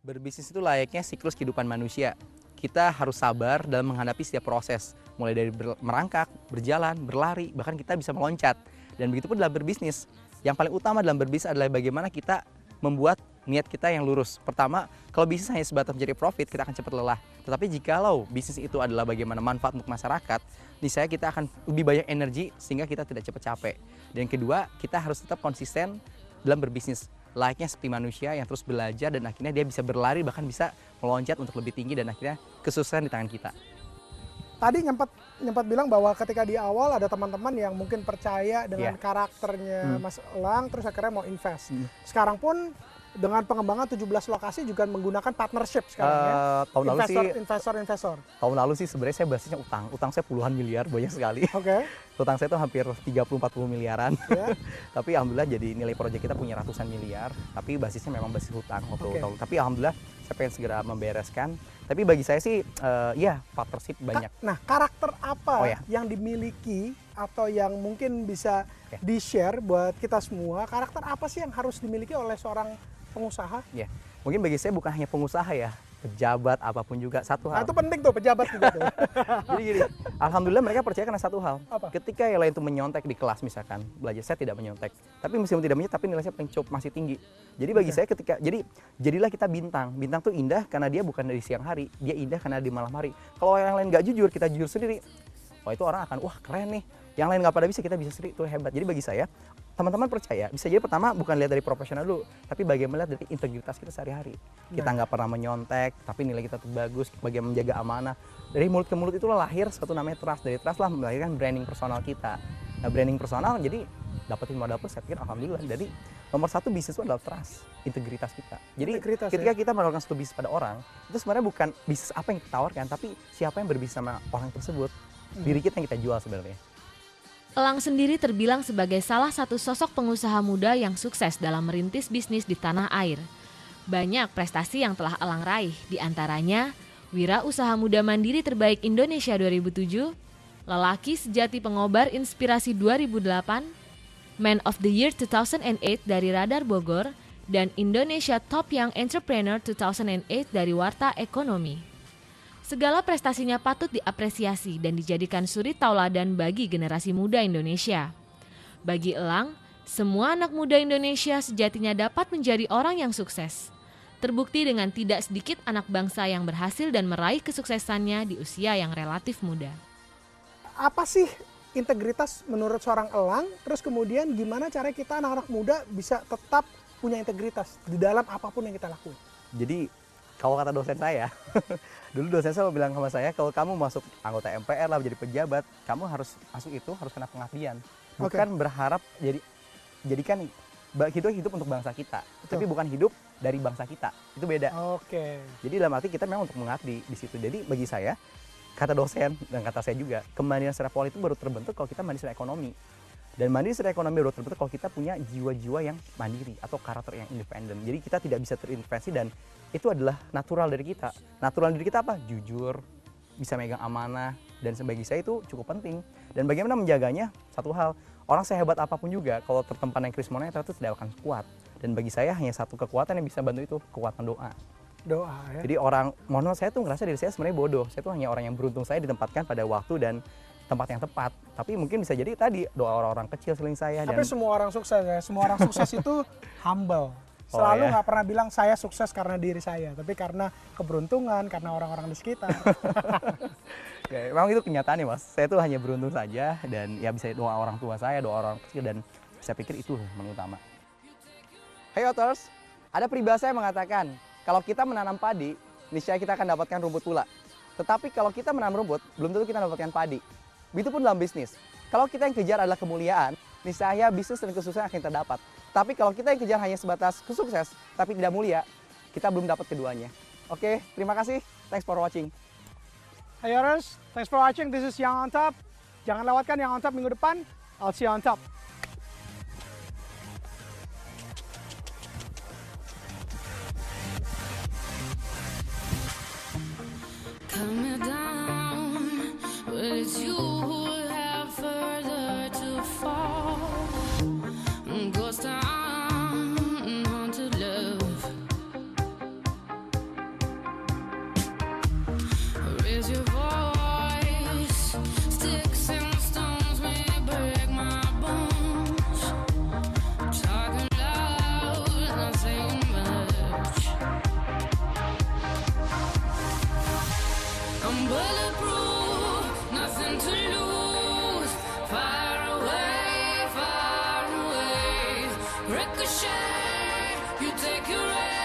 Berbisnis itu layaknya siklus kehidupan manusia. Kita harus sabar dalam menghadapi setiap proses, mulai dari merangkak, berjalan, berlari, bahkan kita bisa meloncat. Dan begitu pun dalam berbisnis. Yang paling utama dalam berbisnis adalah bagaimana kita membuat niat kita yang lurus. Pertama, kalau bisnis hanya sebatas mencari profit, kita akan cepat lelah. Tetapi jikalau bisnis itu adalah bagaimana manfaat untuk masyarakat, niscaya kita akan lebih banyak energi sehingga kita tidak cepat capek. Dan yang kedua, kita harus tetap konsisten dalam berbisnis. Layaknya seperti manusia yang terus belajar dan akhirnya dia bisa berlari, bahkan bisa meloncat untuk lebih tinggi dan akhirnya kesuksesan di tangan kita. Tadi nyempat bilang bahwa ketika di awal ada teman-teman yang mungkin percaya dengan karakternya Mas Elang, terus akhirnya mau invest. Sekarang pun dengan pengembangan 17 lokasi juga menggunakan partnership sekarang ya. Tahun lalu sih Investor. Tahun lalu sih sebenarnya saya basisnya utang. Utang saya puluhan miliar, banyak sekali. Oke. Utang saya itu hampir 30-40 miliaran. Yeah. Tapi alhamdulillah jadi nilai proyek kita punya ratusan miliar. Tapi basisnya memang basis hutang. Tapi alhamdulillah saya pengen segera membereskan. Tapi bagi saya sih ya partnership banyak. Nah, karakter apa yang dimiliki atau yang mungkin bisa di-share buat kita semua? Karakter apa sih yang harus dimiliki oleh seorang pengusaha? Ya, mungkin bagi saya bukan hanya pengusaha ya, pejabat apapun juga satu hal. Nah, itu penting tuh pejabat juga tuh. Jadi gini, alhamdulillah mereka percaya karena satu hal. Apa? Ketika yang lain itu menyontek di kelas misalkan, belajar saya tidak menyontek. Tapi meskipun tidak menyontek, tapi nilai saya paling masih tinggi. Jadi bagi saya jadilah kita bintang. Bintang tuh indah karena dia bukan dari siang hari, dia indah karena di malam hari. Kalau yang lain nggak jujur, kita jujur sendiri, wah itu orang akan, wah keren nih. Yang lain nggak pada bisa, kita bisa sendiri, itu hebat. Jadi bagi saya, teman-teman percaya, bisa jadi pertama bukan lihat dari profesional dulu, tapi bagaimana lihat dari integritas kita sehari-hari. Kita nggak pernah menyontek, tapi nilai kita tuh bagus, bagaimana menjaga amanah. Dari mulut ke mulut itulah lahir satu namanya trust. Dari trust lah melahirkan branding personal kita. Nah branding personal jadi dapetin modal pun saya pikir alhamdulillah. Jadi nomor satu bisnis itu adalah trust, integritas kita. Jadi ketika kita menawarkan satu bisnis pada orang, itu sebenarnya bukan bisnis apa yang kita tawarkan, tapi siapa yang berbisnis sama orang tersebut. Diri kita yang kita jual sebenarnya. Elang sendiri terbilang sebagai salah satu sosok pengusaha muda yang sukses dalam merintis bisnis di tanah air. Banyak prestasi yang telah Elang raih, diantaranya Wira Usaha Muda Mandiri Terbaik Indonesia 2007, Lelaki Sejati Pengobar Inspirasi 2008, Man of the Year 2008 dari Radar Bogor, dan Indonesia Top Young Entrepreneur 2008 dari Warta Ekonomi. Segala prestasinya patut diapresiasi dan dijadikan suri tauladan bagi generasi muda Indonesia. Bagi Elang, semua anak muda Indonesia sejatinya dapat menjadi orang yang sukses. Terbukti dengan tidak sedikit anak bangsa yang berhasil dan meraih kesuksesannya di usia yang relatif muda. Apa sih integritas menurut seorang Elang? Terus kemudian gimana cara kita anak-anak muda bisa tetap punya integritas di dalam apapun yang kita lakukan? Jadi kalau kata dosen saya, dulu dosen saya bilang sama saya, kalau kamu masuk anggota MPR lah, menjadi pejabat, kamu harus masuk itu harus kena pengabdian. Bukan berharap jadikan hidup untuk bangsa kita, tapi bukan hidup dari bangsa kita. Itu beda. Jadi dalam arti kita memang untuk mengabdi di situ. Jadi bagi saya, kata dosen dan kata saya juga, kemandirian secara politik baru terbentuk kalau kita mandiri secara ekonomi. Dan mandiri secara ekonomi baru terbentuk kalau kita punya jiwa-jiwa yang mandiri atau karakter yang independen. Jadi kita tidak bisa terintervensi dan itu adalah natural dari kita. Natural dari kita apa? Jujur, bisa megang amanah, dan bagi saya itu cukup penting. Dan bagaimana menjaganya? Satu hal, orang sehebat apapun juga, kalau tertempa dengan krisis moneter itu tidak akan kuat. Dan bagi saya hanya satu kekuatan yang bisa bantu itu, kekuatan doa. Doa ya? Jadi orang, mohon maaf, saya tuh ngerasa diri saya sebenarnya bodoh. Saya tuh hanya orang yang beruntung saya ditempatkan pada waktu dan tempat yang tepat. Tapi mungkin bisa jadi tadi doa orang-orang kecil seling saya. Tapi semua orang sukses ya, semua orang sukses itu humble. Selalu nggak pernah bilang saya sukses karena diri saya, tapi karena keberuntungan, karena orang-orang di sekitar. Ya, memang itu kenyataannya mas. Saya tuh hanya beruntung saja dan ya bisa doa orang tua saya, doa orang kecil, dan saya pikir itu yang utama. Hey Otters, ada peribahasa yang mengatakan kalau kita menanam padi, niscaya kita akan dapatkan rumput pula. Tetapi kalau kita menanam rumput, belum tentu kita dapatkan padi. Begitupun dalam bisnis. Kalau kita yang kejar adalah kemuliaan, niscaya bisnis dan kesuksesan akan kita dapat. Tapi kalau kita yang kejar hanya sebatas kesukses, tapi tidak mulia, kita belum dapat keduanya. Oke, terima kasih. Thanks for watching. Hey Yours, thanks for watching. This is Young on Top. Jangan lewatkan Young on Top minggu depan. I'll see you on top. Coming down, but it's you who have further to fall. Ghost town, haunted love. your voice. Sticks and stones may break my bones. Talking loud, not saying much. I'm bulletproof, nothing to lose. Far away, ricochet. You take your aim.